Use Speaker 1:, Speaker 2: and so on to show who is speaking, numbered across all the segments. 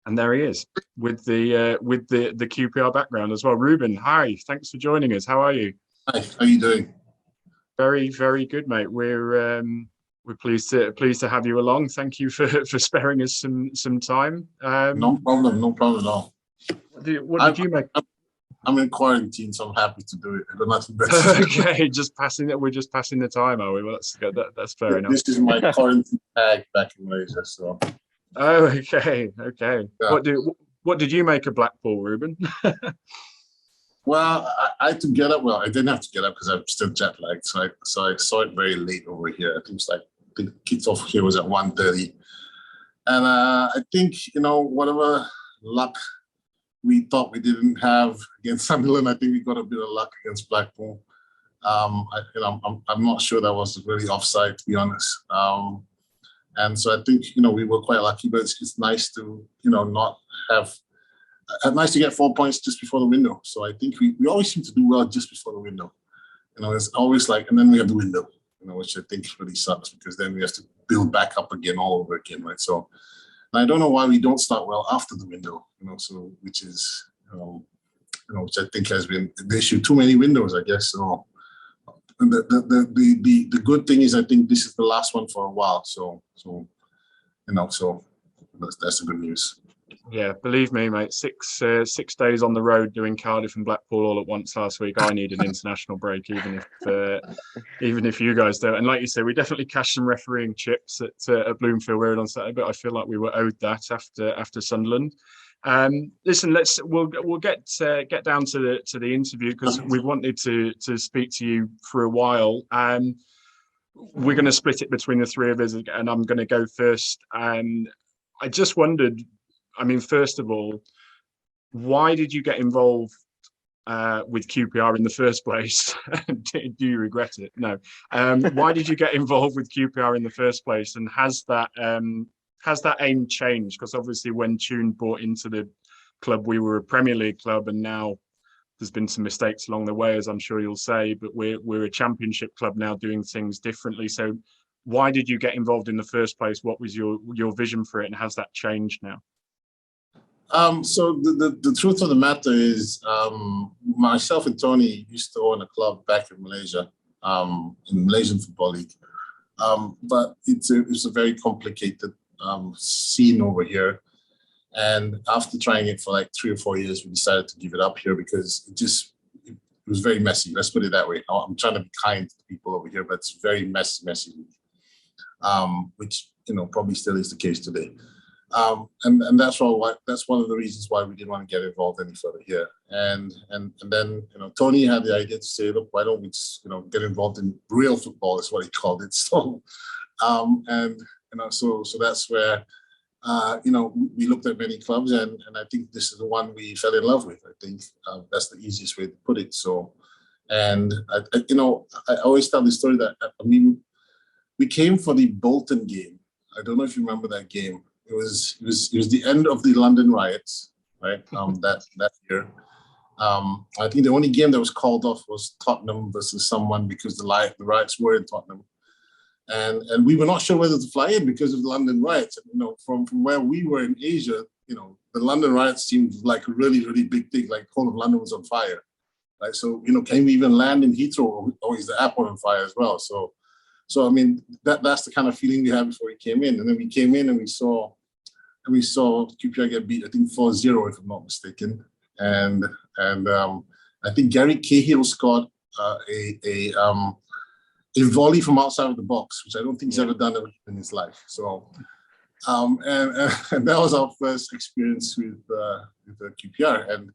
Speaker 1: And there he is with the QPR background as well. Ruben, hi, thanks for joining us. How are you?
Speaker 2: Hi, how are you doing?
Speaker 1: Very, very good, mate. We're pleased to have you along. Thank you for sparing us some time.
Speaker 2: No problem at all.
Speaker 1: What did you make?
Speaker 2: I'm in quarantine, so I'm happy to do it. I got nothing better to do.
Speaker 1: Okay, we're just passing the time, are we? Well, that's good. That's fair enough.
Speaker 2: This is my quarantine tag back in Malaysia, so.
Speaker 1: Oh, okay.
Speaker 2: Yeah.
Speaker 1: What did you make of Blackpool, Ruben?
Speaker 2: Well, I had to get up. Well, I didn't have to get up because I'm still jet lagged, so I saw it very late over here. I think it's like the kickoff here was at 1:30, and I think whatever luck we thought we didn't have against Sunderland, I think we got a bit of luck against Blackpool. I'm not sure that was really offside, to be honest. And so I think we were quite lucky, but it's nice to not have. Nice to get 4 points just before the window. So I think we always seem to do well just before the window. It's always like, and then we have the window, which I think really sucks because then we have to build back up again all over again, right? So I don't know why we don't start well after the window, so which is, which I think has been the issue. Too many windows, I guess. So the good thing is I think this is the last one for a while. So that's the good news.
Speaker 1: Yeah, believe me, mate. 6 days on the road doing Cardiff and Blackpool all at once last week. I need an international break, even if you guys don't. And like you said, we definitely cashed some refereeing chips at Bloomfield Road on Saturday, but I feel like we were owed that after Sunderland. Listen, we'll get down to the interview because we wanted to speak to you for a while. We're going to split it between the three of us, and I'm going to go first. I just wondered. I mean, first of all, why did you get involved with QPR in the first place? Do you regret it? No. Why did you get involved with QPR in the first place? And has that aim changed? Because obviously when Tune bought into the club, we were a Premier League club, and now there's been some mistakes along the way, as I'm sure you'll say, but we're a Championship club now doing things differently. So why did you get involved in the first place? What was your vision for it, and has that changed now?
Speaker 2: So the truth of the matter is, myself and Tony used to own a club back in Malaysia, in Malaysian Football League. But it's a very complicated scene over here. And after trying it for like 3 or 4 years, we decided to give it up here because it was very messy. Let's put it that way. I'm trying to be kind to people over here, but it's very messy, which probably still is the case today. And that's one of the reasons why we didn't want to get involved any further here. And then Tony had the idea to say, look, why don't we just get involved in real football? Is what he called it. So so that's where we looked at many clubs, and I think this is the one we fell in love with. I think that's the easiest way to put it. So, and I always tell the story that we came for the Bolton game. I don't know if you remember that game. It was the end of the London riots, right? That year. I think the only game that was called off was Tottenham versus someone because the riots were in Tottenham, and we were not sure whether to fly in because of the London riots. And, from where we were in Asia, the London riots seemed like a really, really big thing. Like the whole of London was on fire, right? So can we even land in Heathrow, or is the airport on fire as well? So I mean that's the kind of feeling we had before we came in, and then we came in and we saw QPR get beat, I think 4-0 if I'm not mistaken, and I think Gary Cahill scored a volley from outside of the box, which I don't think he's ever done in his life. So and that was our first experience with the QPR,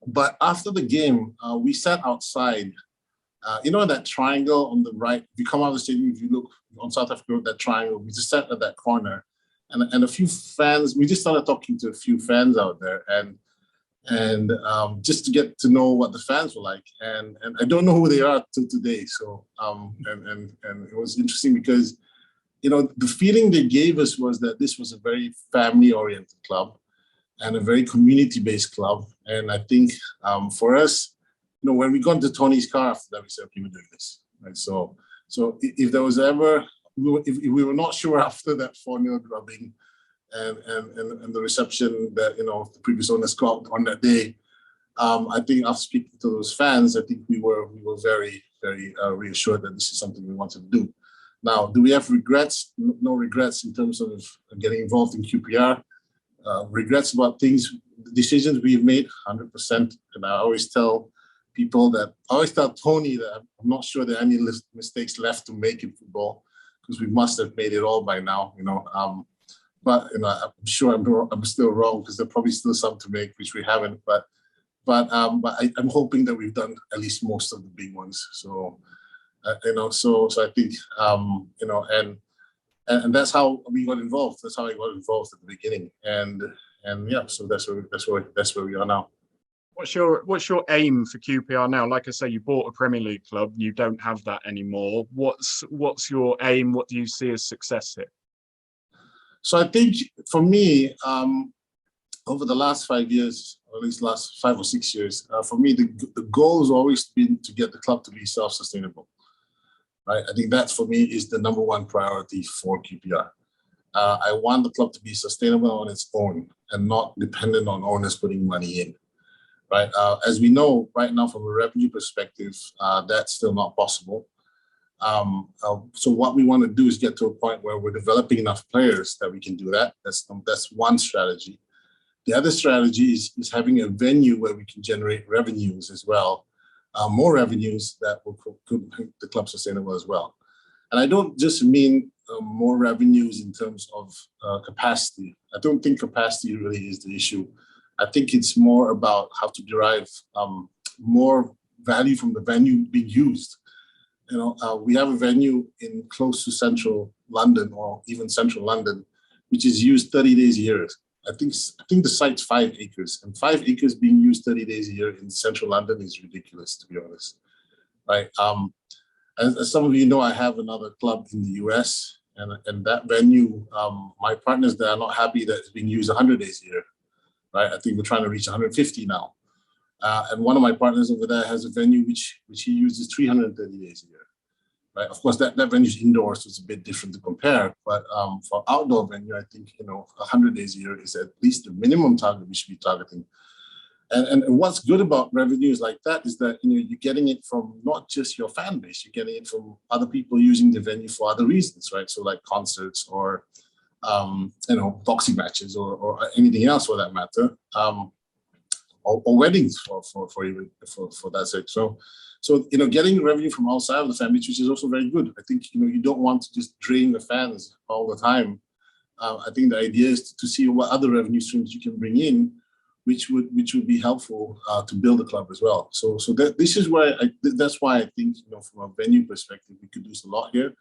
Speaker 2: but after the game we sat outside. That triangle on the right, if you come out of the stadium, if you look on South Africa, that triangle, we just sat at that corner. And a few fans, we just started talking to a few fans out there and just to get to know what the fans were like. And I don't know who they are till today. So, and it was interesting because, the feeling they gave us was that this was a very family-oriented club and a very community-based club. And I think for us, when we got into Tony's car after that, we said, okay, we're doing this, right? So if there was ever, if we were not sure after that 4-0 drubbing, and the reception that the previous owners got on that day. I think after speaking to those fans, I think we were very, very reassured that this is something we wanted to do. Now, do we have regrets? No regrets in terms of getting involved in QPR. Regrets about decisions we've made, 100%. And I always tell Tony that I'm not sure there are any mistakes left to make in football, because we must have made it all by now, But I'm sure I'm still wrong, because there are probably still some to make which we haven't. But I'm hoping that we've done at least most of the big ones. So so I think and that's how we got involved. That's how I got involved at the beginning. And yeah, so that's where we are now.
Speaker 1: What's your aim for QPR now? Like I say, you bought a Premier League club. You don't have that anymore. What's your aim? What do you see as success here?
Speaker 2: So I think for me, over the last 5 years, or at least last 5 or 6 years, for me, the goal has always been to get the club to be self-sustainable. Right? I think that for me is the number one priority for QPR. I want the club to be sustainable on its own and not dependent on owners putting money in. Right? As we know right now, from a revenue perspective, that's still not possible. So what we want to do is get to a point where we're developing enough players that we can do that. That's one strategy. The other strategy is having a venue where we can generate revenues as well, more revenues that could make the club sustainable as well. And I don't just mean more revenues in terms of capacity. I don't think capacity really is the issue. I think it's more about how to derive more value from the venue being used. We have a venue in close to central London, or even central London, which is used 30 days a year. I think the site's 5 acres, and 5 acres being used 30 days a year in central London is ridiculous, to be honest. Right? As some of you know, I have another club in the US, and that venue, my partners there are not happy that it's being used 100 days a year. Right? I think we're trying to reach 150 now. And one of my partners over there has a venue which he uses 330 days a year. Right? Of course, that venue is indoors, so it's a bit different to compare. But for outdoor venue, I think 100 days a year is at least the minimum target we should be targeting. And what's good about revenues like that is that you're getting it from not just your fan base, you're getting it from other people using the venue for other reasons, right? So like concerts or boxing matches or anything else for that matter. Or weddings for that sake. So getting revenue from outside of the fan base, which is also very good. I think you don't want to just drain the fans all the time. I think the idea is to see what other revenue streams you can bring in, which would be helpful to build the club as well. So this is why that's why I think from a venue perspective we could do a lot here.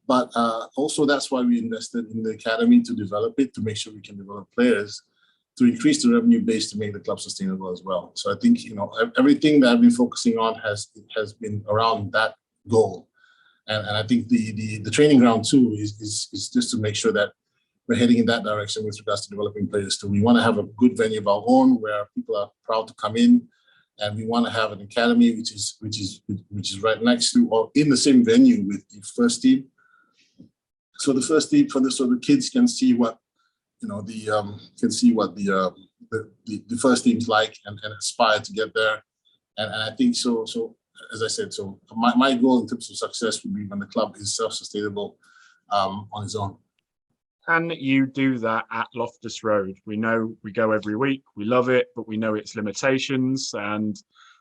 Speaker 2: But also that's why we invested in the academy to develop it, to make sure we can develop players, to increase the revenue base to make the club sustainable as well. So I think everything that I've been focusing on has been around that goal, and I think the training ground too is just to make sure that we're heading in that direction with regards to developing players too. We want to have a good venue of our own where people are proud to come in, and we want to have an academy which is right next to or in the same venue with the first team. So the first team so the kids can see what the first team's like and aspire to get there. And I think so as I said, so my goal in terms of success would be when the club is self-sustainable on its own.
Speaker 1: Can you do that at Loftus Road? We know we go every week, we love it, but we know its limitations. And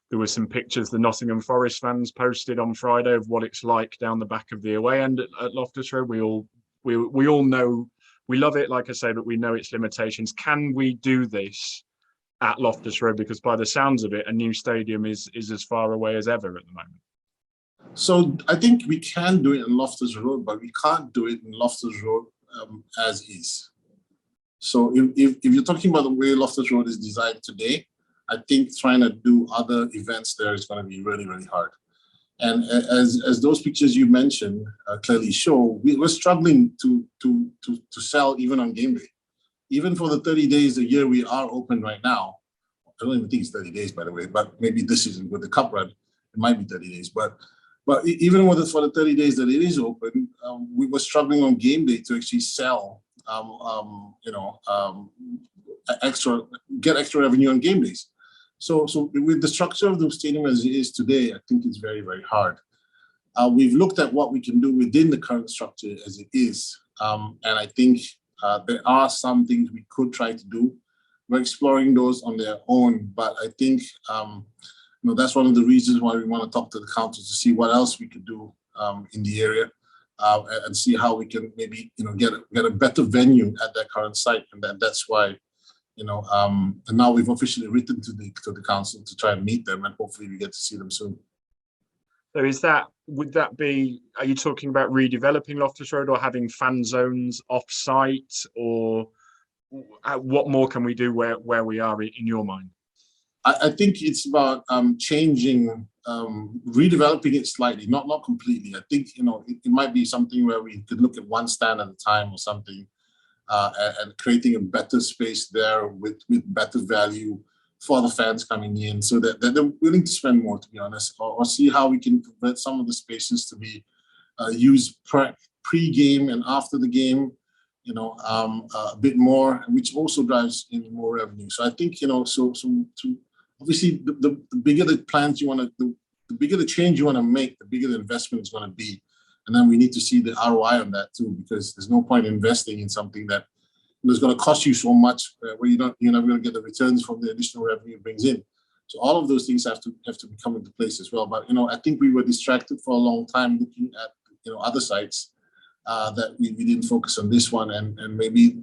Speaker 1: there were some pictures the Nottingham Forest fans posted on Friday of what it's like down the back of the away end at Loftus Road. We all know we love it, like I say, but we know its limitations. Can we do this at Loftus Road? Because by the sounds of it, a new stadium is as far away as ever at the moment. So
Speaker 2: I think we can do it in Loftus Road, but we can't do it in Loftus Road as is. So if you're talking about the way Loftus Road is designed today, I think trying to do other events there is going to be really, really hard. And as those pictures you mentioned clearly show, we're struggling to sell even on game day. Even for the 30 days a year we are open right now, I don't even think it's 30 days, by the way, but maybe this isn't with the cup run, it might be 30 days. But even for the 30 days that it is open, we were struggling on game day to actually sell get extra revenue on game days. So with the structure of the stadium as it is today, I think it's very, very hard. We've looked at what we can do within the current structure as it is. And I think there are some things we could try to do. We're exploring those on their own, but I think that's one of the reasons why we want to talk to the council to see what else we could do in the area, and see how we can maybe get a better venue at that current site. And that's why and now we've officially written to the council to try and meet them, and hopefully we get to see them soon.
Speaker 1: So would that be, are you talking about redeveloping Loftus Road or having fan zones off-site, or what more can we do where we are in your mind?
Speaker 2: I think it's about changing, redeveloping it slightly, not completely. I think it might be something where we could look at one stand at a time or something, and creating a better space there with better value for the fans coming in, so that they're willing to spend more, to be honest, or see how we can convert some of the spaces to be used pre-game and after the game, a bit more, which also drives in more revenue. So I think, so obviously the bigger the plans you want to, the bigger the change you want to make, the bigger the investment is going to be. And then we need to see the ROI on that too, because there's no point investing in something that is going to cost you so much where you're never going to get the returns from the additional revenue it brings in. So all of those things have to come into place as well. But I think we were distracted for a long time looking at other sites, that we didn't focus on this one, and maybe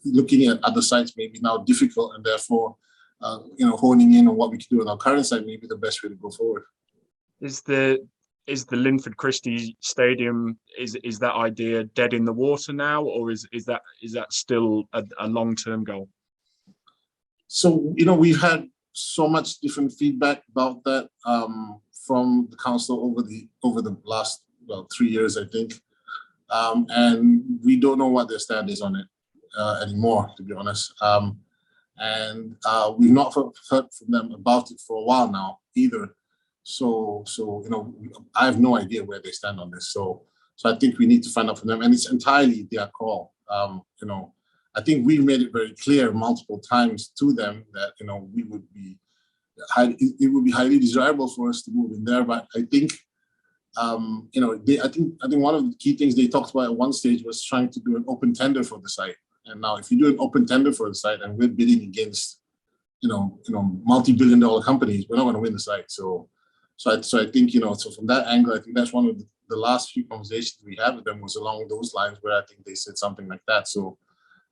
Speaker 2: looking at other sites may be now difficult, and therefore honing in on what we can do on our current site may be the best way to go forward. Is the
Speaker 1: Linford Christie Stadium, is that idea dead in the water now, or is that still a long-term goal?
Speaker 2: So we've had so much different feedback about that from the council over the last 3 years, I think, and we don't know what their stand is on it anymore, to be honest. And we've not heard from them about it for a while now either. So I have no idea where they stand on this. So I think we need to find out from them, and it's entirely their call. I think we made it very clear multiple times to them that it would be highly desirable for us to move in there. But I think I think one of the key things they talked about at one stage was trying to do an open tender for the site. And now, if you do an open tender for the site and we're bidding against multi-billion-dollar companies, we're not going to win the site. So I think, so from that angle, I think that's one of the last few conversations we had with them was along those lines, where I think they said something like that. So,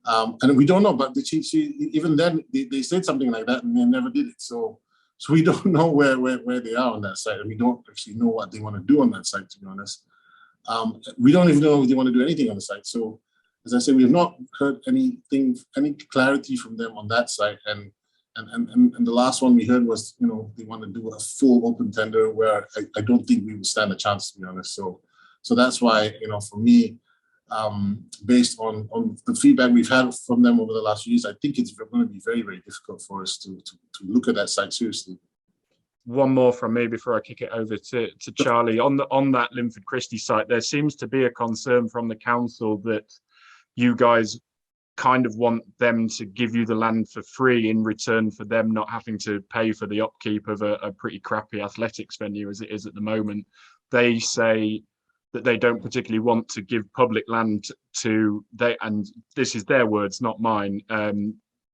Speaker 2: and we don't know, but even then they said something like that and they never did it. So we don't know where they are on that site, and we don't actually know what they want to do on that site, to be honest. We don't even know if they want to do anything on the site. So, as I said, we have not heard any clarity from them on that site. And the last one we heard was, they want to do a full open tender, where I don't think we would stand a chance, to be honest. So that's why, for me, based on the feedback we've had from them over the last few years, I think it's going to be very, very difficult for us to look at that site seriously.
Speaker 1: One more from me before I kick it over to Charlie. On that Linford Christie site, there seems to be a concern from the council that you guys kind of want them to give you the land for free in return for them not having to pay for the upkeep of a pretty crappy athletics venue as it is at the moment. They say that they don't particularly want to give public land to, and this is their words, not mine,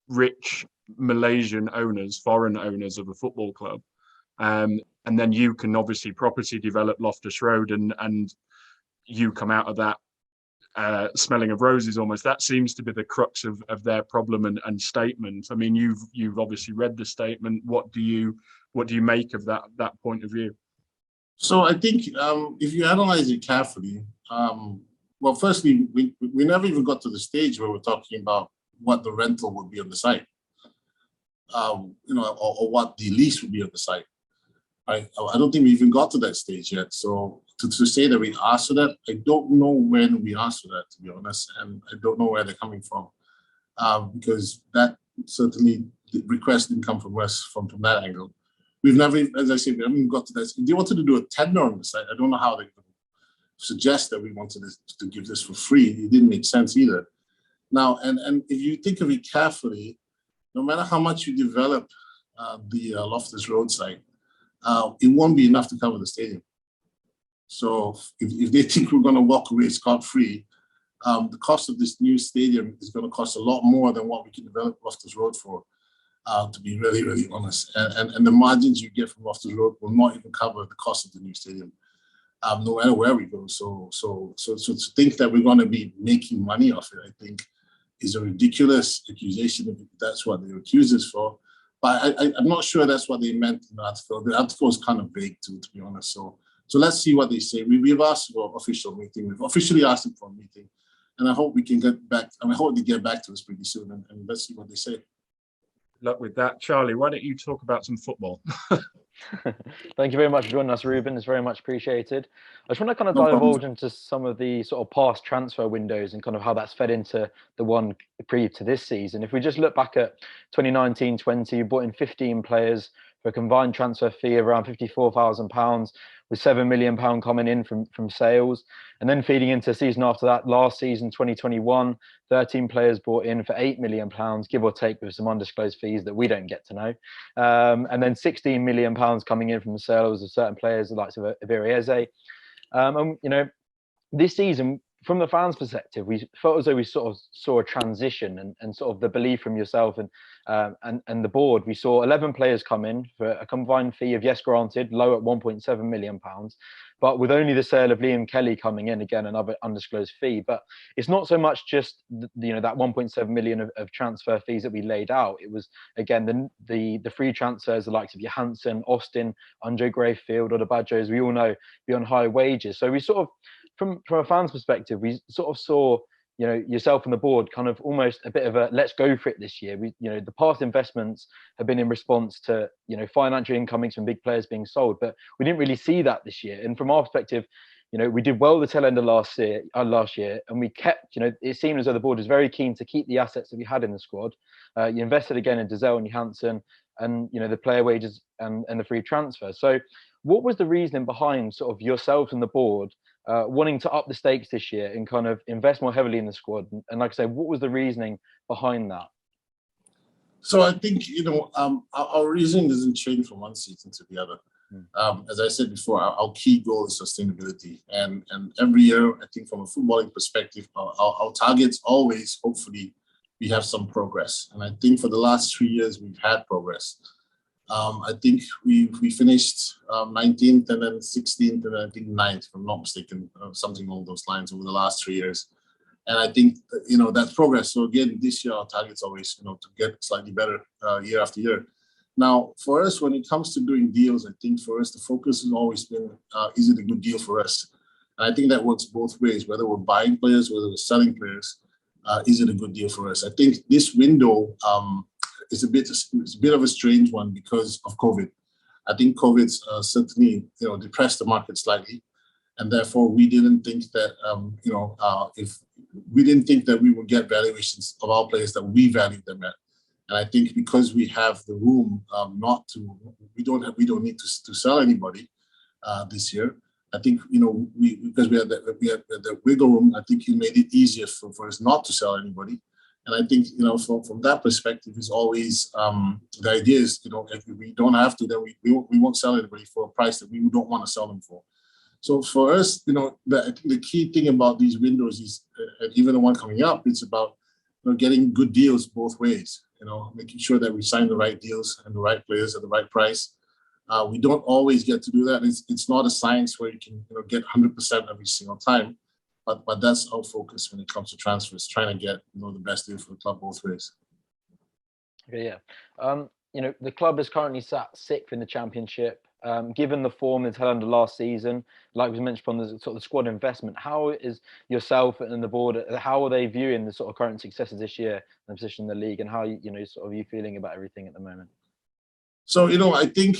Speaker 1: rich Malaysian owners, foreign owners of a football club. And then you can obviously property develop Loftus Road, and you come out of that smelling of roses almost. That seems to be the crux of their problem and statement. I mean, you've obviously read the statement. What do you make of that point of view?
Speaker 2: So I think if you analyze it carefully, well, firstly, we never even got to the stage where we're talking about what the rental would be on the site, or what the lease would be on the site. I don't think we even got to that stage yet. So to say that we asked for that, I don't know when we asked for that, to be honest, and I don't know where they're coming from, because that certainly the request didn't come from us from that angle. We've never, as I said, we haven't got to that. If they wanted to do a tender on the site, I don't know how they could suggest that we wanted to give this for free. It didn't make sense either. Now, and if you think of it carefully, no matter how much you develop the Loftus Road site, it won't be enough to cover the stadium. So if they think we're going to walk away scot-free, the cost of this new stadium is going to cost a lot more than what we can develop Loftus Road for, to be really, really honest. And the margins you get from Loftus Road will not even cover the cost of the new stadium, no matter where we go. So to think that we're going to be making money off it, I think, is a ridiculous accusation. If that's what they accuse us for. But I'm not sure that's what they meant in the article. The article is kind of vague, to be honest. So let's see what they say. We've asked for an official meeting. We've officially asked them for a meeting. And I hope we can get back. I hope they get back to us pretty soon, and let's see what they say.
Speaker 1: Good luck with that. Charlie, why don't you talk about some football?
Speaker 3: Thank you very much for joining us, Ruben. It's very much appreciated. I just want to kind of divulge into some of the sort of past transfer windows and kind of how that's fed into the one pre to this season. If we just look back at 2019-20, you brought in 15 players for a combined transfer fee of around £54,000, with £7 million coming in from sales. And then feeding into the season after that, last season, 2021, 13 players brought in for £8 million, give or take, with some undisclosed fees that we don't get to know. And then £16 million coming in from the sales of certain players, the likes of Eze. And, you know, this season, from the fans' perspective, we felt as though we sort of saw a transition and sort of the belief from yourself and the board. We saw 11 players come in for a combined fee of, yes, granted, low at £1.7 million, but with only the sale of Liam Kelly coming in, again, another undisclosed fee. But it's not so much just, you know, that 1.7 million of transfer fees that we laid out. It was, again, the free transfers, the likes of Johansson, Austin, Andre Grayfield, or the Badgers, we all know, be on high wages. So we sort of, from a fan's perspective, we sort of saw, you know, yourself and the board kind of almost a bit of a let's go for it this year. We, you know, the past investments have been in response to, you know, financial incomings from big players being sold, but we didn't really see that this year. And from our perspective, you know, we did well the tail end of last year, and we kept, you know, it seemed as though the board was very keen to keep the assets that we had in the squad. You invested again in Dazelle and Johansson, and, you know, the player wages and the free transfer. So what was the reasoning behind sort of yourselves and the board wanting to up the stakes this year and kind of invest more heavily in the squad? And like I say, what was the reasoning behind that?
Speaker 2: So I think, you know, our reasoning doesn't change from one season to the other. As I said before, our key goal is sustainability. And every year, I think from a footballing perspective, our targets always, hopefully, we have some progress. And I think for the last 3 years, we've had progress. I think we finished 19th and then 16th and I think 9th, if I'm not mistaken, something along those lines over the last 3 years. And I think, you know, that's progress. So again, this year, our target's always, you know, to get slightly better year after year. Now, for us, when it comes to doing deals, I think for us, the focus has always been, is it a good deal for us? And I think that works both ways, whether we're buying players, whether we're selling players, is it a good deal for us? I think this window, it's a bit of a strange one because of COVID. I think COVID's certainly, you know, depressed the market slightly, and therefore we didn't think that we didn't think that we would get valuations of our players that we valued them at. And I think because we have the room we don't need to sell anybody this year. I think, you know, because we had the wiggle room, I think it made it easier for us not to sell anybody. And I think, you know, from that perspective, is always the idea is, you know, if we don't have to, then we won't sell anybody for a price that we don't want to sell them for. So for us, you know, I think the key thing about these windows is, even the one coming up, it's about, you know, getting good deals both ways. You know, making sure that we sign the right deals and the right players at the right price. We don't always get to do that. It's not a science where you can, you know, get 100% every single time. But that's our focus when it comes to transfers, trying to get, you know, the best deal for the club both ways.
Speaker 3: Okay, yeah. You know, the club is currently sat 6th in the Championship. Given the form in the tail end of last season, like we mentioned from the sort of the squad investment, how is yourself and the board, how are they viewing the sort of current successes this year and the position in the league, and how, you know, sort of you feeling about everything at the moment? So,
Speaker 2: you know, I think,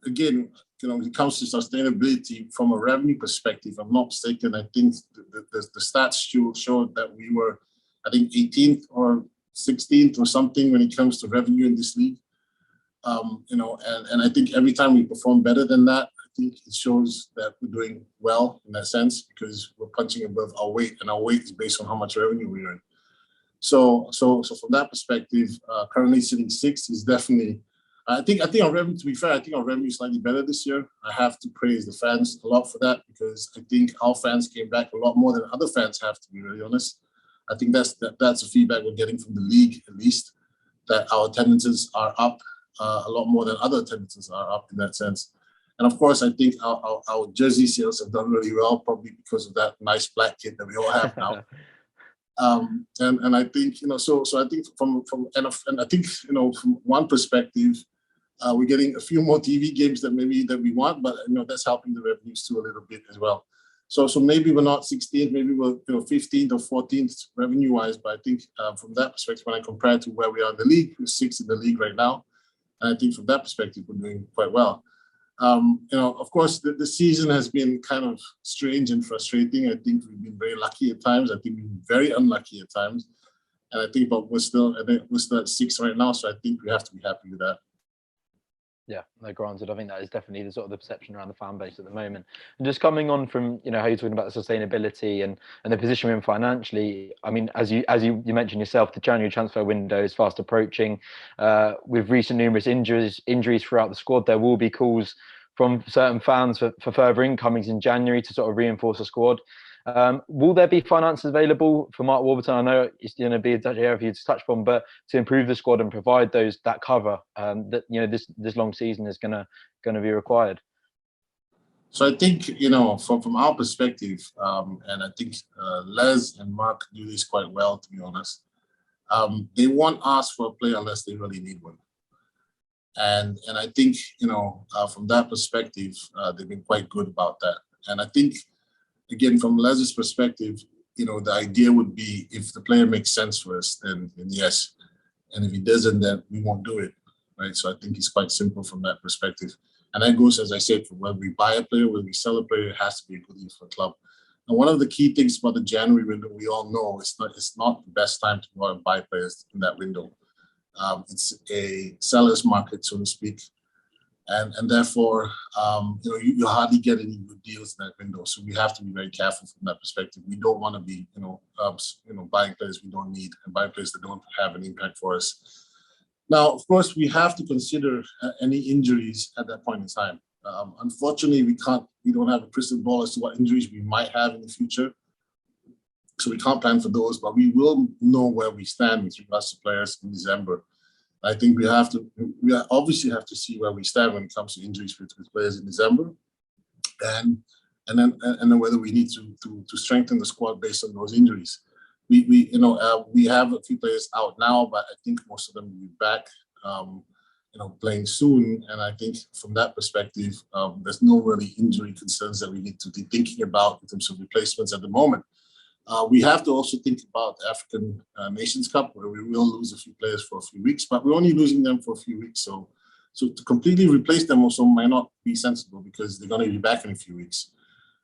Speaker 2: again, you know, when it comes to sustainability from a revenue perspective, I'm not mistaken, I think the stats showed that we were, I think, 18th or 16th or something when it comes to revenue in this league. You know, and I think every time we perform better than that, I think it shows that we're doing well in that sense, because we're punching above our weight, and our weight is based on how much revenue we earn. So from that perspective, currently sitting sixth is definitely. I think our revenue. To be fair, I think our revenue is slightly better this year. I have to praise the fans a lot for that, because I think our fans came back a lot more than other fans have, to be really honest. I think that's the feedback we're getting from the league, at least, that our attendances are up a lot more than other attendances are up in that sense. And of course, I think our jersey sales have done really well, probably because of that nice black kit that we all have now. And I think, so I think and I think, from one perspective, we're getting a few more TV games that we want, but that's helping the revenues too a little bit as well. So maybe we're not 16th, maybe we're 15th or 14th revenue wise, but I think from that perspective, when I compare to where we are in the league, we're sixth in the league right now, and I think from that perspective we're doing quite well. Of course, the season has been kind of strange and frustrating. I think we've been very lucky at times. I think we've been very unlucky at times, and I think, but we're still at sixth right now, so I think we have to be happy with that.
Speaker 3: Yeah, no, granted, I think that is definitely the sort of the perception around the fan base at the moment. And just coming on from, how you're talking about the sustainability and the position we're in financially, I mean, as you mentioned yourself, the January transfer window is fast approaching. With recent numerous injuries throughout the squad, there will be calls from certain fans for further incomings in January to sort of reinforce the squad. Will there be finances available for Mark Warburton? I know it's going to be a touch area for you to touch upon, but to improve the squad and provide that cover that this long season is going to be required.
Speaker 2: So I think from our perspective, and I think Les and Mark do this quite well, to be honest. They won't ask for a player unless they really need one, and I think from that perspective, they've been quite good about that, and I think. Again, from Les's perspective, the idea would be if the player makes sense for us, then yes. And if he doesn't, then we won't do it, right? So I think it's quite simple from that perspective. And that goes, as I said, from when we buy a player, when we sell a player, it has to be a good deal for the club. And one of the key things about the January window, we all know it's not the best time to go out and buy players in that window. It's a seller's market, so to speak. And therefore, you hardly get any good deals in that window. So we have to be very careful from that perspective. We don't want to be, buying players we don't need and buying players that don't have an impact for us. Now, of course, we have to consider any injuries at that point in time. Unfortunately, we don't have a crystal ball as to what injuries we might have in the future. So we can't plan for those, but we will know where we stand with regards to players in December. I think we obviously have to see where we stand when it comes to injuries with players in December, and then whether we need to strengthen the squad based on those injuries. We have a few players out now, but I think most of them will be back, playing soon. And I think from that perspective, there's no really injury concerns that we need to be thinking about in terms of replacements at the moment. We have to also think about the African Nations Cup, where we will lose a few players for a few weeks, but we're only losing them for a few weeks. So to completely replace them also might not be sensible, because they're going to be back in a few weeks.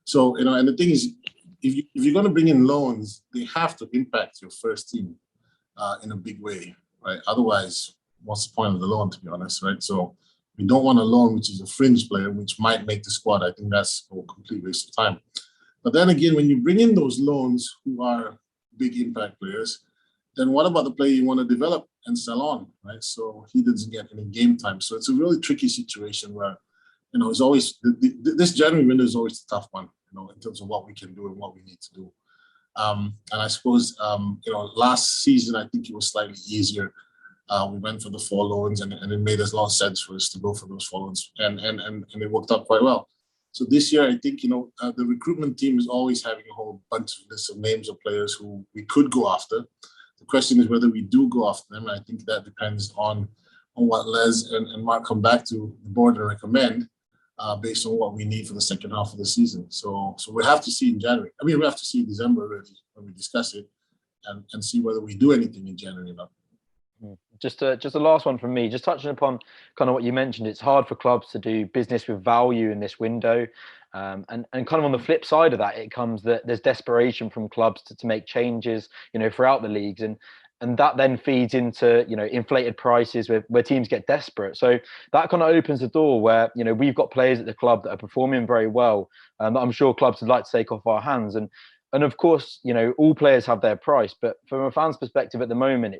Speaker 2: So, and the thing is, if you're going to bring in loans, they have to impact your first team in a big way, right? Otherwise, what's the point of the loan, to be honest, right? So we don't want a loan which is a fringe player, which might make the squad. I think that's a complete waste of time. But then again, when you bring in those loans who are big impact players, then what about the player you want to develop and sell on, right? So he doesn't get any game time. So it's a really tricky situation where, it's always, this January window is always a tough one, in terms of what we can do and what we need to do. And I suppose, last season, I think it was slightly easier. We went for the 4 loans, and it made a lot of sense for us to go for those 4 loans, and it worked out quite well. So this year, I think, the recruitment team is always having a whole bunch of lists of names of players who we could go after. The question is whether we do go after them. And I think that depends on what Les and Mark come back to the board and recommend based on what we need for the second half of the season. So we have to see in January. I mean, we have to see in December already when we discuss it and see whether we do anything in January or not.
Speaker 3: Just a last one from me, just touching upon kind of what you mentioned. It's hard for clubs to do business with value in this window. And kind of on the flip side of that, it comes that there's desperation from clubs to make changes, throughout the leagues. And that then feeds into, inflated prices where teams get desperate. So that kind of opens the door where, we've got players at the club that are performing very well, that I'm sure clubs would like to take off our hands. And And of course, all players have their price, but from a fan's perspective at the moment,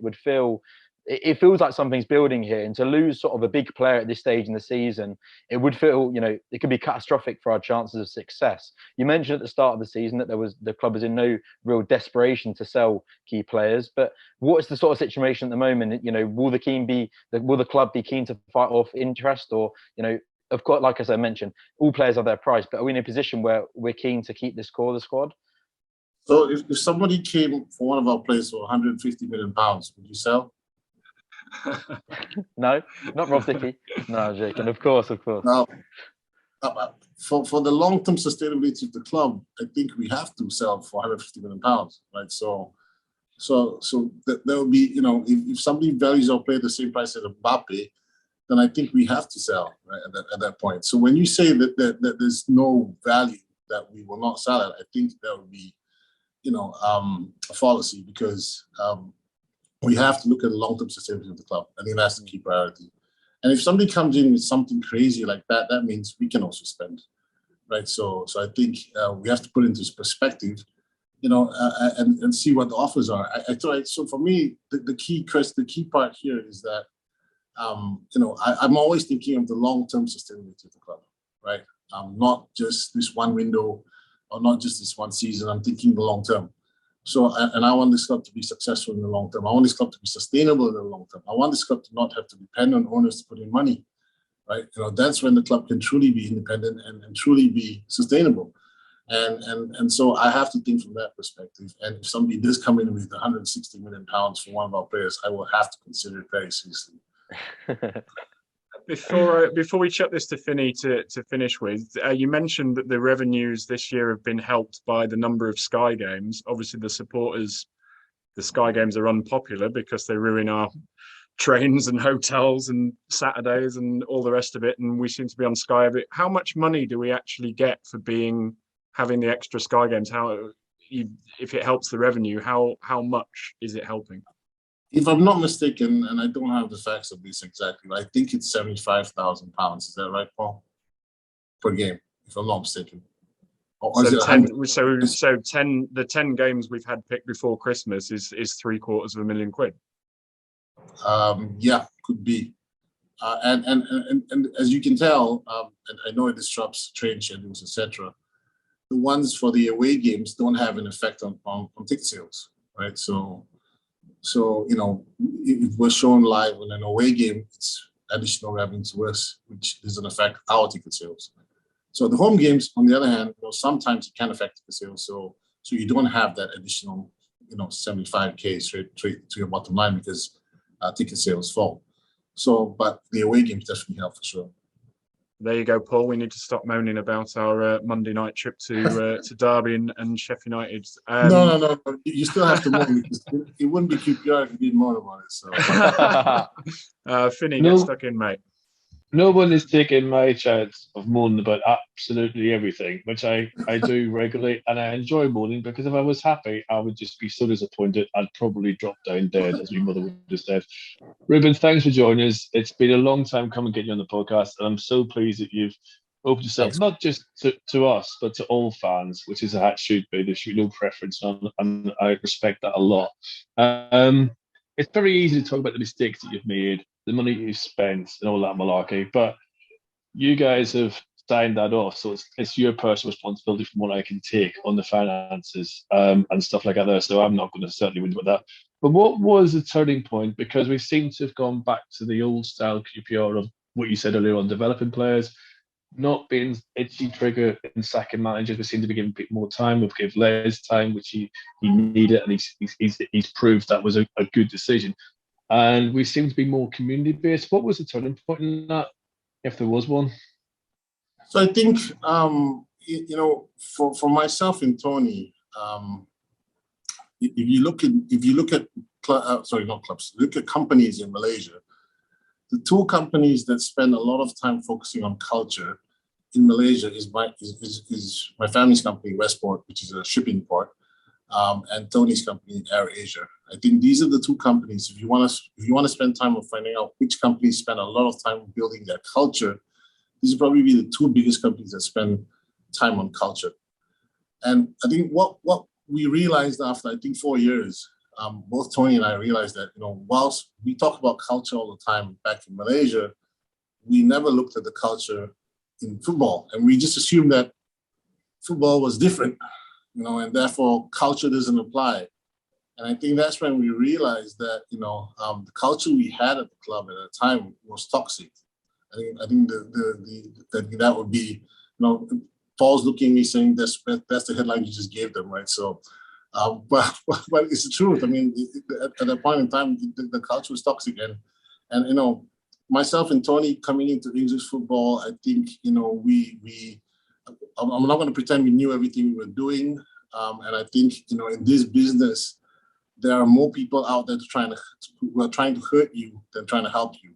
Speaker 3: it feels like something's building here. And to lose sort of a big player at this stage in the season, it would feel, it could be catastrophic for our chances of success. You mentioned at the start of the season that the club was in no real desperation to sell key players. But what is the sort of situation at the moment? Will the club be keen to fight off interest, or, of course, like as I mentioned, all players have their price, but are we in a position where we're keen to keep this core of the squad?
Speaker 2: So if somebody came for one of our players for £150 million, would you sell?
Speaker 3: No, not Rob Dickey. No, Jake. And of course.
Speaker 2: Now, for the long-term sustainability of the club, I think we have to sell for £150 million, right? So there will be, if somebody values our player the same price as Mbappe, then I think we have to sell, right, at that point. So when you say that there's no value, that we will not sell it, I think that would be, a fallacy, because we have to look at the long-term sustainability of the club. I think that's the key priority. And if somebody comes in with something crazy like that, that means we can also spend, right? So I think we have to put it into perspective, and see what the offers are. So for me, the key part here is that, I'm always thinking of the long-term sustainability of the club, right? Not just this one window, or not just this one season. I'm thinking the long term. So, and I want this club to be successful in the long term. I want this club to be sustainable in the long term. I want this club to not have to depend on owners to put in money, right? That's when the club can truly be independent and truly be sustainable. And so I have to think from that perspective. And if somebody does come in with £160 million for one of our players, I will have to consider it very seriously.
Speaker 1: Before we chuck this to Finney to finish with, you mentioned that the revenues this year have been helped by the number of Sky games. Obviously, the Sky games are unpopular because they ruin our trains and hotels and Saturdays and all the rest of it, and we seem to be on Sky a bit. How much money do we actually get for having the extra Sky games? If it helps the revenue, how much is it helping?
Speaker 2: If I'm not mistaken, and I don't have the facts of this exactly, but I think it's £75,000. Is that right, Paul? Per game, if I'm not mistaken.
Speaker 1: The 10 games we've had picked before Christmas is £750,000.
Speaker 2: Yeah, could be. And as you can tell, and I know it disrupts train schedules, etc. The ones for the away games don't have an effect on ticket sales, right? So, if we're shown live in an away game, it's additional revenue to us, which doesn't affect our ticket sales. So the home games, on the other hand, sometimes it can affect ticket sales. So you don't have that additional, 75K straight to your bottom line because ticket sales fall. So, but the away games definitely help for sure.
Speaker 1: There you go, Paul. We need to stop moaning about our Monday night trip to Derby and Sheffield United.
Speaker 2: No. You still have to moan because it wouldn't be QPR if you didn't moan about it. So,
Speaker 1: Finney, get stuck in, mate.
Speaker 4: No one is taking my chance of moaning about absolutely everything, which I do regularly, and I enjoy moaning because if I was happy, I would just be so disappointed I'd probably drop down dead, as my mother would have said. Ruben, thanks for joining us. It's been a long time coming getting you on the podcast, and I'm so pleased that you've opened yourself not just to us, but to all fans, which is how it should be. There should be no preference, and I respect that a lot. It's very easy to talk about the mistakes that you've made, the money you've spent, and all that malarkey, but you guys have signed that off, so it's your personal responsibility from what I can take on the finances and stuff like that there, so I'm not going to certainly win with that. But what was the turning point? Because we seem to have gone back to the old style QPR of what you said earlier on, developing players, not being itchy trigger in sacking managers. We seem to be giving people more time. We've given Les time, which he needed, and he's proved that was a good decision. And we seem to be more community based. What was the turning point in that, if there was one?
Speaker 2: So I think for myself and Tony, if you look at look at companies in Malaysia. The two companies that spend a lot of time focusing on culture in Malaysia is my family's company, Westport, which is a shipping port, and Tony's company, AirAsia. I think these are the two companies. If you want to spend time on finding out which companies spend a lot of time building their culture, these will probably be the two biggest companies that spend time on culture. And I think what we realized after, I think, 4 years, both Tony and I realized that, whilst we talk about culture all the time back in Malaysia, we never looked at the culture in football. And we just assumed that football was different, and therefore culture doesn't apply. And I think that's when we realized that, the culture we had at the club at the time was toxic. I think that would be, Paul's looking at me saying that's the headline you just gave them, right? So, but it's the truth. I mean, at that point in time, the culture was toxic, and myself and Tony coming into English football, I think I'm not going to pretend we knew everything we were doing, and I think in this business, there are more people out there who are trying to hurt you than trying to help you,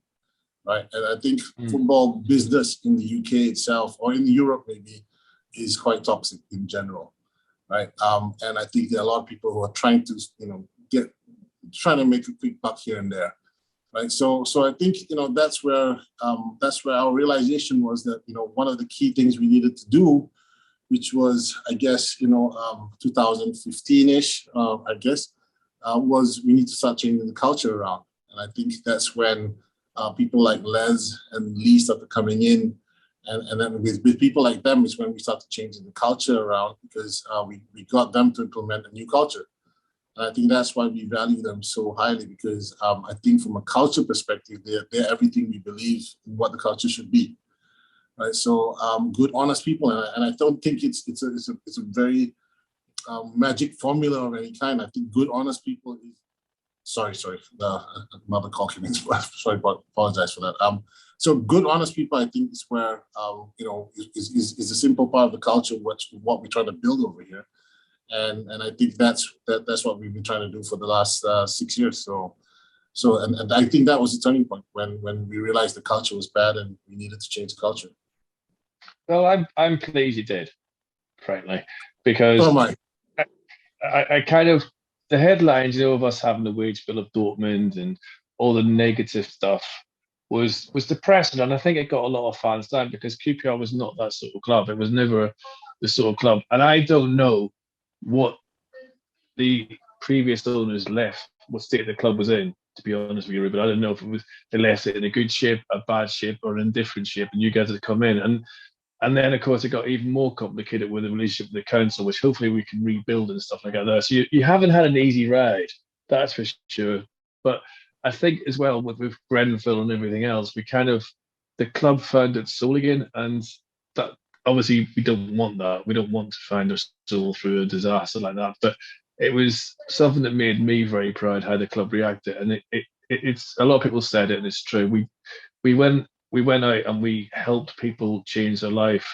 Speaker 2: right? And I think football business in the UK itself, or in Europe maybe, is quite toxic in general, right? And I think there are a lot of people who are trying to make a quick buck here and there, right? So I think that's where our realization was that one of the key things we needed to do, which was, I guess 2015-ish, I guess. Was we need to start changing the culture around. And I think that's when people like Les and Lee started coming in. And then with people like them is when we started changing the culture around, because we got them to implement a new culture. And I think that's why we value them so highly, because I think from a culture perspective, they're everything we believe in what the culture should be. Right. So good, honest people. And I don't think it's a very magic formula of any kind. I think good, honest people is. Sorry. Another call came in. Sorry, apologize for that. So good, honest people, I think, is where is a simple part of the culture, what we're trying to build over here, and I think that's what we've been trying to do for the last 6 years. So and I think that was the turning point when we realized the culture was bad and we needed to change the culture.
Speaker 4: Well, I'm pleased you did, frankly, because.
Speaker 2: Oh my.
Speaker 4: I kind of, the headlines, of us having the wage bill of Dortmund and all the negative stuff was depressing. And I think it got a lot of fans down, because QPR was not that sort of club. It was never the sort of club. And I don't know what the previous owners left, what state the club was in, to be honest with you, Ruben. I don't know if they left it in a good shape, a bad shape, or an indifferent shape, and you guys had come in. And then, of course, it got even more complicated with the relationship with the council, which hopefully we can rebuild and stuff like that. So you haven't had an easy ride, that's for sure. But I think as well with Grenfell and everything else, the club found its soul again. And that obviously we don't want that. We don't want to find our soul through a disaster like that. But it was something that made me very proud how the club reacted. And it's a lot of people said it, and it's true. We went out and we helped people change their life,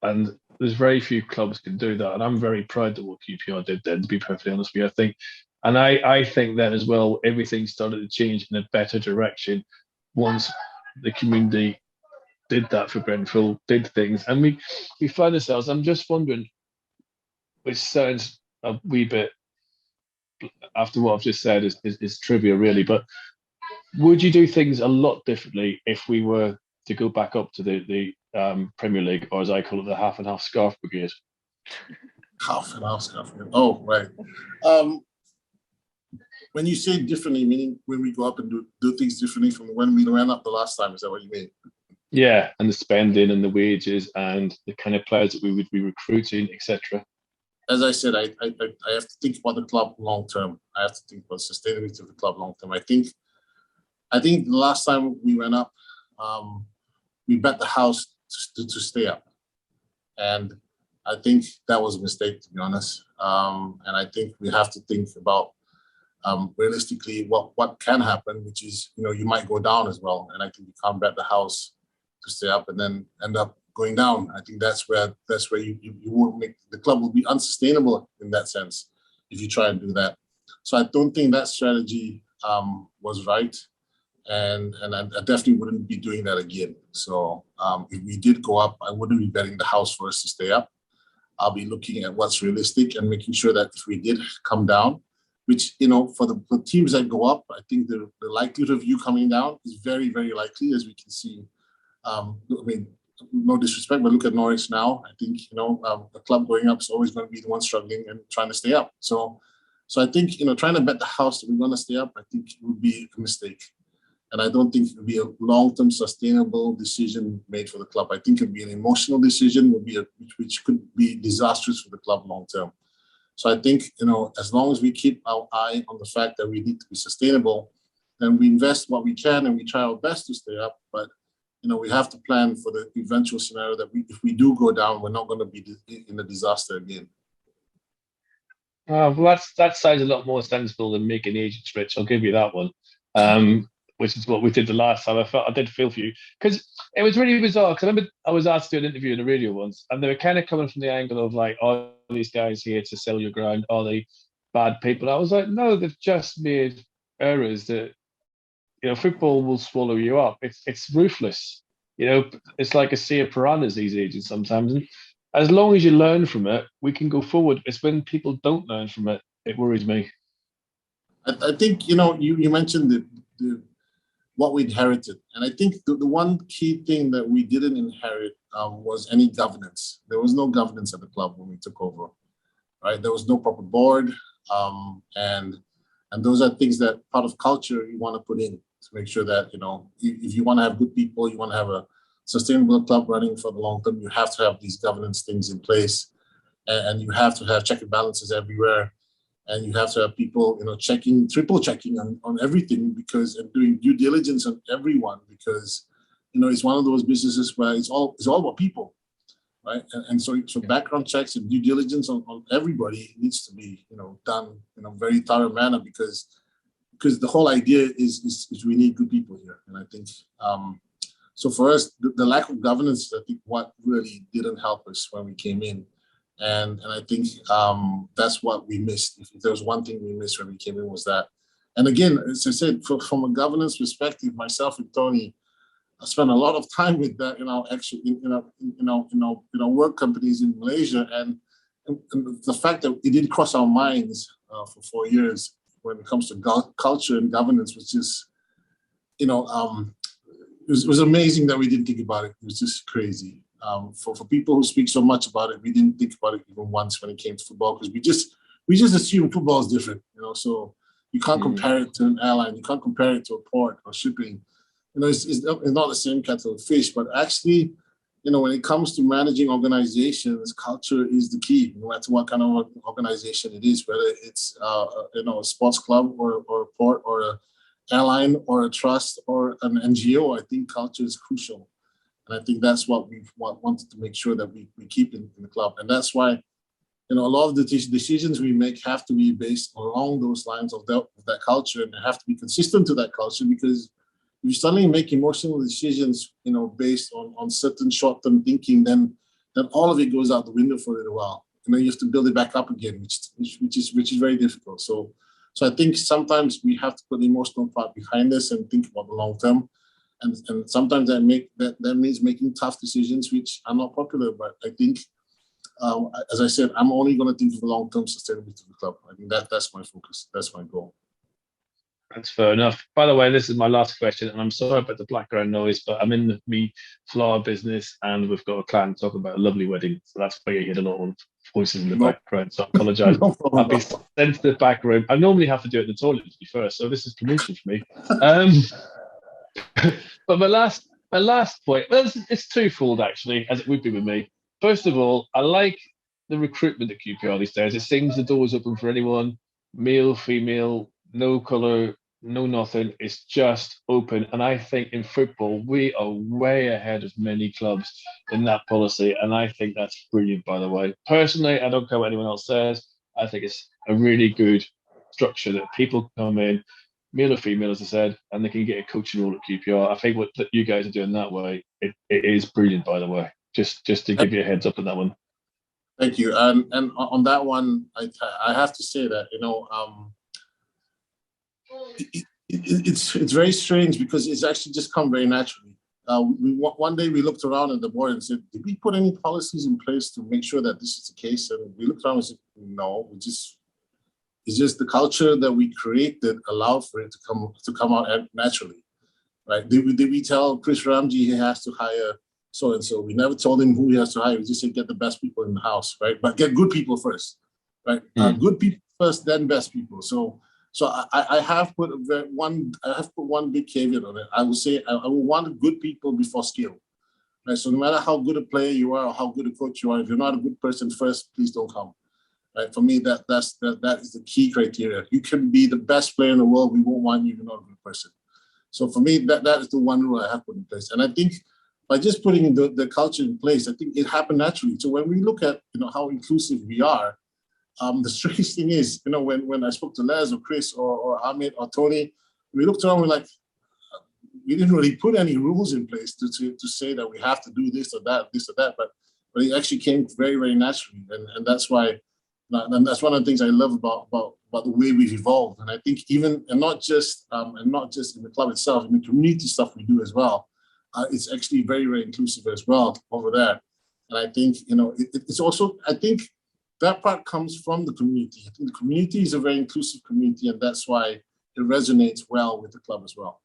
Speaker 4: and there's very few clubs can do that. And I'm very proud of what QPR did then, to be perfectly honest with you. I think then as well, everything started to change in a better direction once the community did that for Grenfell, did things, and we find ourselves. I'm just wondering, which sounds a wee bit after what I've just said is trivia really, but would you do things a lot differently if we were to go back up to the Premier League, or as I call it, the half and half scarf brigade?
Speaker 2: Half and half scarf brigade. Oh, right. When you say differently, meaning when we go up and do things differently from when we ran up the last time, is that what you mean?
Speaker 4: Yeah, and the spending and the wages and the kind of players that we would be recruiting, etc.
Speaker 2: As I said, I have to think about the club long term. I have to think about sustainability of the club long term. I think the last time we went up, we bet the house to stay up, and I think that was a mistake, to be honest. And I think we have to think about realistically what can happen, which is you might go down as well, and I think you can't bet the house to stay up and then end up going down. I think that's where you won't make the club will be unsustainable in that sense if you try and do that. So I don't think that strategy was right. And I definitely wouldn't be doing that again. So if we did go up, I wouldn't be betting the house for us to stay up. I'll be looking at what's realistic and making sure that if we did come down, which, for the teams that go up, I think the likelihood of you coming down is very, very likely, as we can see. no disrespect, but look at Norwich now. I think, a club going up is always going to be the one struggling and trying to stay up. So I think, trying to bet the house that we're going to stay up, I think it would be a mistake. And I don't think it would be a long-term sustainable decision made for the club. I think it would be an emotional decision, which could be disastrous for the club long-term. So I think, as long as we keep our eye on the fact that we need to be sustainable, then we invest what we can and we try our best to stay up. But, we have to plan for the eventual scenario that if we do go down, we're not going to be in a disaster again.
Speaker 4: Well, that sounds a lot more sensible than making agents rich. I'll give you that one. Which is what we did the last time. I did feel for you because it was really bizarre. Because I remember I was asked to do an interview in the radio once, and they were kind of coming from the angle of like, "Oh, these guys here to sell your ground, are they bad people?" I was like, "No, they've just made errors that football will swallow you up. It's ruthless. It's like a sea of piranhas, these agents sometimes. And as long as you learn from it, we can go forward. It's when people don't learn from it, it worries me."
Speaker 2: I think you mentioned the what we inherited. And I think the one key thing that we didn't inherit was any governance. There was no governance at the club when we took over, right? There was no proper board. And those are things that part of culture you want to put in to make sure that, if you want to have good people, you want to have a sustainable club running for the long term, you have to have these governance things in place. And you have to have check and balances everywhere. And you have to have people, triple checking on everything and doing due diligence on everyone because, it's one of those businesses where it's all about people, right? And so background checks and due diligence on everybody needs to be, done in a very thorough manner because the whole idea is we need good people here. And I think, so for us, the lack of governance is, I think, what really didn't help us when we came in. And I think that's what we missed. If there was one thing we missed when we came in was that. And again, as I said, from a governance perspective, myself and Tony, I spent a lot of time with that in our work companies in Malaysia, and the fact that it didn't cross our minds for 4 years when it comes to culture and governance was just, it was amazing that we didn't think about it. It was just crazy. For people who speak so much about it, we didn't think about it even once when it came to football because we just assume football is different, so you can't compare it to an airline, you can't compare it to a port or shipping, it's not the same kettle of fish. But actually, when it comes to managing organizations, culture is the key, no matter what kind of organization it is, whether it's a sports club or a port or an airline or a trust or an NGO. I think culture is crucial. And I think that's what we wanted to make sure that we keep in the club. And that's why, a lot of the decisions we make have to be based along those lines of that culture, and they have to be consistent to that culture, because if you suddenly make emotional decisions, based on certain short-term thinking, then all of it goes out the window for a little while. You have to build it back up again, which is very difficult. So I think sometimes we have to put the emotional part behind us and think about the long term. And sometimes that means making tough decisions, which are not popular. But I think, as I said, I'm only going to think of the long-term sustainability of the club. I think that's my focus. That's my goal.
Speaker 4: That's fair enough. By the way, this is my last question, and I'm sorry about the background noise, but I'm in the flower business, and we've got a client talking about a lovely wedding. So that's why you hear a lot of voices in the background. So I apologise. I'll be sent to the back room. I normally have to do it in the toilet to be first, so this is promotion for me. But my last point, well, it's twofold actually, as it would be with me. First of all, I like the recruitment at QPR these days. It seems the door's open for anyone, male, female, no colour, no nothing. It's just open. And I think in football, we are way ahead of many clubs in that policy. And I think that's brilliant, by the way. Personally, I don't care what anyone else says. I think it's a really good structure that people come in, male or female, as I said, and they can get a coaching role at QPR. I think what you guys are doing that way, it is brilliant, by the way. Just to give you a heads up on that one.
Speaker 2: Thank you. And on that one, I have to say that, it's very strange because it's actually just come very naturally. One day we looked around at the board and said, did we put any policies in place to make sure that this is the case? And we looked around and said, no, it's just the culture that we created allowed for it to come out naturally, right? Did we tell Chris Ramsey he has to hire so and so. We never told him who he has to hire. We just said get the best people in the house, right? But get good people first, right? Good people first, then best people. So I have put one big caveat on it. I will say I will want good people before skill. Right? So no matter how good a player you are or how good a coach you are, if you're not a good person first, please don't come. Right? For me, that is the key criteria. You can be the best player in the world. We won't want you if you're not a good person. So for me, that is the one rule I have put in place. And I think by just putting the culture in place, I think it happened naturally. So when we look at how inclusive we are, the strange thing is, when I spoke to Les or Chris or Ahmed or Tony, we looked around, we're like, we didn't really put any rules in place to say that we have to do this or that, but it actually came very, very naturally. And that's why, and that's one of the things I love about the way we've evolved. And I think not just in the club itself, in the community stuff we do as well, it's actually very, very inclusive as well over there. And I think, it's also, I think that part comes from the community. I think the community is a very inclusive community, and that's why it resonates well with the club as well.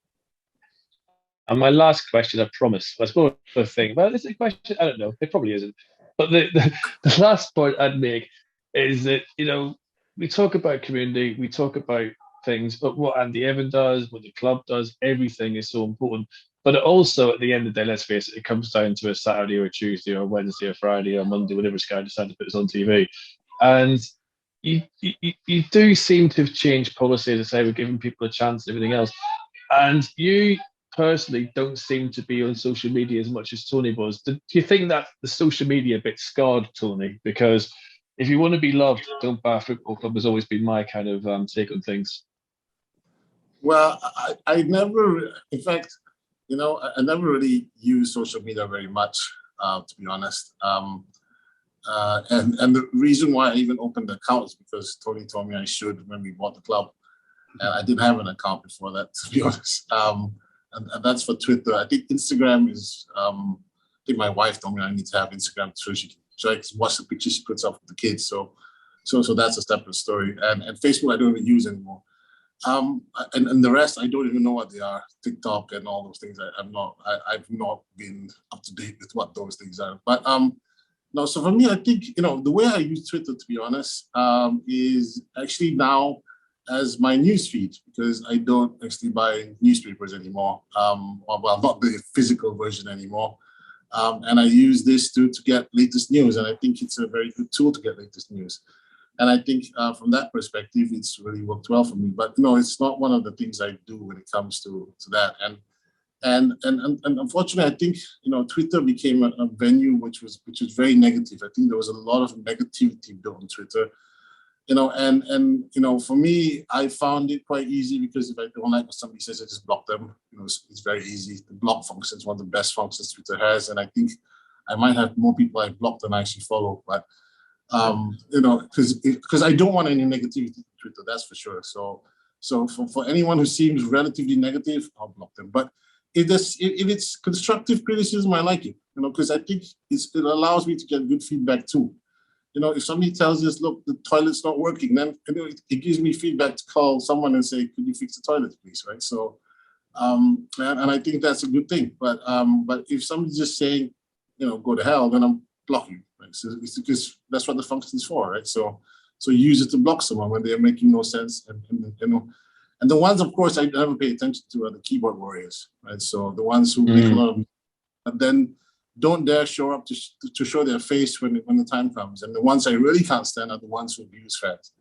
Speaker 4: And my last question, I promise, was more of a thing. Well, it's a question, I don't know, it probably isn't. But the last point I'd make is that, we talk about community, we talk about things, but what Andy Evan does, what the club does, everything is so important. But also, at the end of the day, let's face it, it comes down to a Saturday or a Tuesday or a Wednesday or Friday or Monday, whenever Sky decide to put us on TV. And you do seem to have changed policy to say we're giving people a chance and everything else. And you personally don't seem to be on social media as much as Tony was. Do you think that the social media bit scarred Tony? Because if you want to be loved, don't buy a football club has always been my kind of take on things.
Speaker 2: Well, I never, in fact, I never really use social media very much, to be honest. And the reason why I even opened the account is because Tony told me I should when we bought the club. And I didn't have an account before that, to be honest. And that's for Twitter. I think Instagram is, I think my wife told me I need to have Instagram so I can watch the pictures she puts up with the kids. So that's a separate story. And Facebook, I don't even use anymore. And the rest, I don't even know what they are. TikTok and all those things. I've not been up to date with what those things are. But no, so for me, I think, the way I use Twitter, to be honest, is actually now as my news feed, because I don't actually buy newspapers anymore. Well, not the physical version anymore. And I use this to get latest news. And I think it's a very good tool to get latest news. And I think from that perspective, it's really worked well for me. But it's not one of the things I do when it comes to that. And unfortunately, I think Twitter became a venue which was very negative. I think there was a lot of negativity built on Twitter. And for me, I found it quite easy because if I don't like what somebody says, I just block them. It's very easy. The block function is one of the best functions Twitter has, and I think I might have more people I block than I actually follow. But because I don't want any negativity on Twitter, that's for sure. So for anyone who seems relatively negative, I'll block them. But if it's constructive criticism, I like it. Because I think it allows me to get good feedback too. If somebody tells us, look, the toilet's not working, then it gives me feedback to call someone and say, could you fix the toilet, please, right? So, and I think that's a good thing. But if somebody's just saying, go to hell, then I'm blocking. Right? So it's because that's what the function is for, right? So use it to block someone when they're making no sense. And the ones, of course, I never pay attention to are the keyboard warriors, right? So the ones who make a lot of, but then don't dare show up to show their face when the time comes. And the ones I really can't stand are the ones who abuse fans.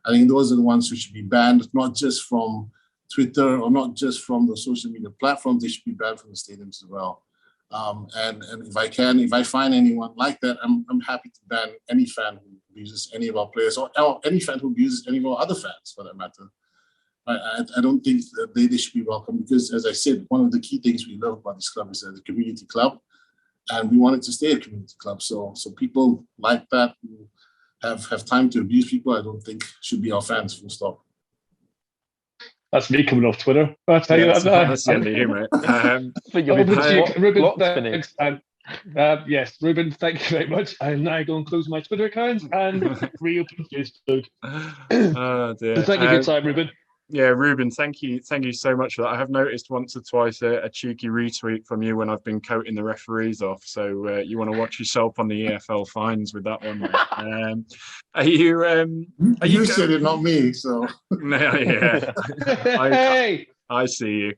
Speaker 2: I think those are the ones who should be banned, not just from Twitter or not just from the social media platforms. They should be banned from the stadiums as well. And if I find anyone like that, I'm happy to ban any fan who abuses any of our players or any fan who abuses any of our other fans, for that matter. I don't think that they should be welcome because, as I said, one of the key things we love about this club is that it's a community club. And we want it to stay a community club. So people like that who have time to abuse people, I don't think should be our fans, full stop.
Speaker 4: That's me coming off Twitter. I'll tell you that now.
Speaker 1: That's the end of you, mate.
Speaker 4: Ruben, thanks. Yes, Ruben, thank you very much. I'm now going to close my Twitter account and reopen Facebook.
Speaker 1: Oh, dear.
Speaker 4: So thank you for your time, Ruben.
Speaker 1: Ruben, thank you so much for that. I have noticed once or twice a cheeky retweet from you when I've been coating the referees off. So you want to watch yourself on the EFL fines with that one, mate.
Speaker 2: You said it, not me. So
Speaker 1: yeah,
Speaker 4: Hey,
Speaker 1: I see you.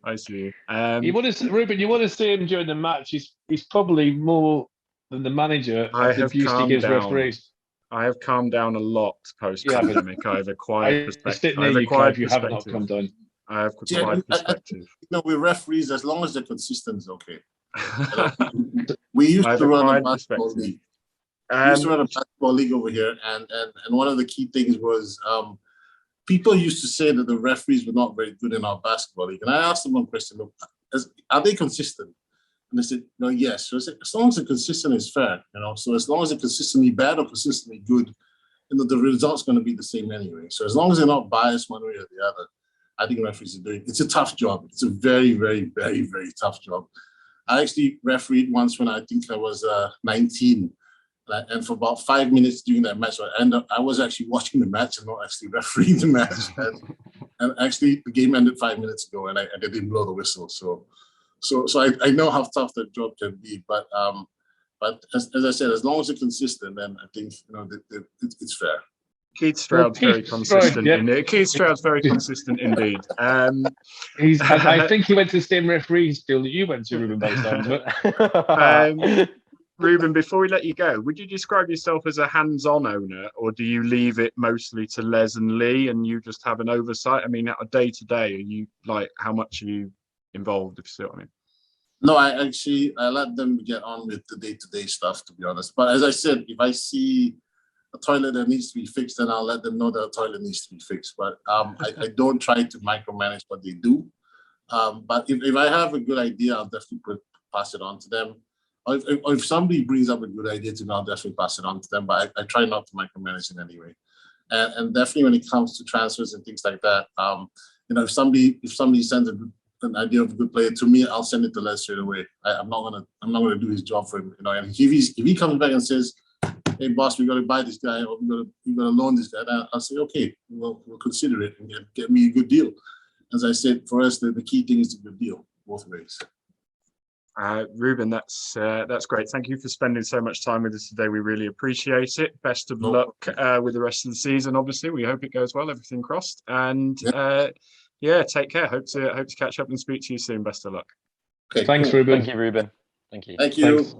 Speaker 4: Ruben, you want to see him during the match? He's probably more than the manager of the abuse he gives referees.
Speaker 1: I have calmed down a lot post-pandemic. I have acquired perspective.
Speaker 4: I have not calmed down.
Speaker 1: I have acquired perspective.
Speaker 2: With referees, as long as they're consistent, it's okay. We used to run a basketball league. We used to run a basketball league over here, and one of the key things was people used to say that the referees were not very good in our basketball league. And I asked them one question: are they consistent? And they said, no, yes. So I said, as long as it's consistent, it's fair. So as long as it's consistently bad or consistently good, the result's going to be the same anyway. So as long as they're not biased one way or the other, I think referees are doing. It's a tough job. It's a very, very, very, very tough job. I actually refereed once when I think I was 19, and for about 5 minutes during that match, I was actually watching the match and not actually refereeing the match. And actually, the game ended 5 minutes ago, and I didn't blow the whistle. So I know how tough that job can be, but as I said, as long as it's consistent, then I think it's fair.
Speaker 1: Keith Stroud's very consistent. Keith Stroud's very consistent indeed.
Speaker 4: I think he went to the same referee school that you went to, Ruben, by the sounds of it.
Speaker 1: Ruben, before we let you go, would you describe yourself as a hands-on owner, or do you leave it mostly to Les and Lee and you just have an oversight? I mean, day to day, are you how much are you involved, if you see what I mean?
Speaker 2: No, I let them get on with the day-to-day stuff, to be honest. But as I said, if I see a toilet that needs to be fixed, then I'll let them know that a toilet needs to be fixed. But I don't try to micromanage what they do. But if I have a good idea, I'll definitely pass it on to them. Or if somebody brings up a good idea to me, I'll definitely pass it on to them. But I try not to micromanage in any way. And definitely when it comes to transfers and things like that, if somebody sends an idea of a good player to me, I'll send it to Les straight away. I'm not gonna do his job for him. And if he comes back and says, "Hey boss, we got to buy this guy, or we got to loan this guy," I'll say, "Okay, we'll consider it and get me a good deal." As I said, for us, the key thing is a good deal both ways.
Speaker 1: Ruben, that's great. Thank you for spending so much time with us today. We really appreciate it. Best of luck with the rest of the season. Obviously, we hope it goes well. Everything crossed. And take care. Hope to catch up and speak to you soon. Best of luck.
Speaker 2: Okay,
Speaker 4: thanks, Ruben.
Speaker 3: Thank you, Ruben. Thank you.
Speaker 2: Thank you.
Speaker 4: Thanks.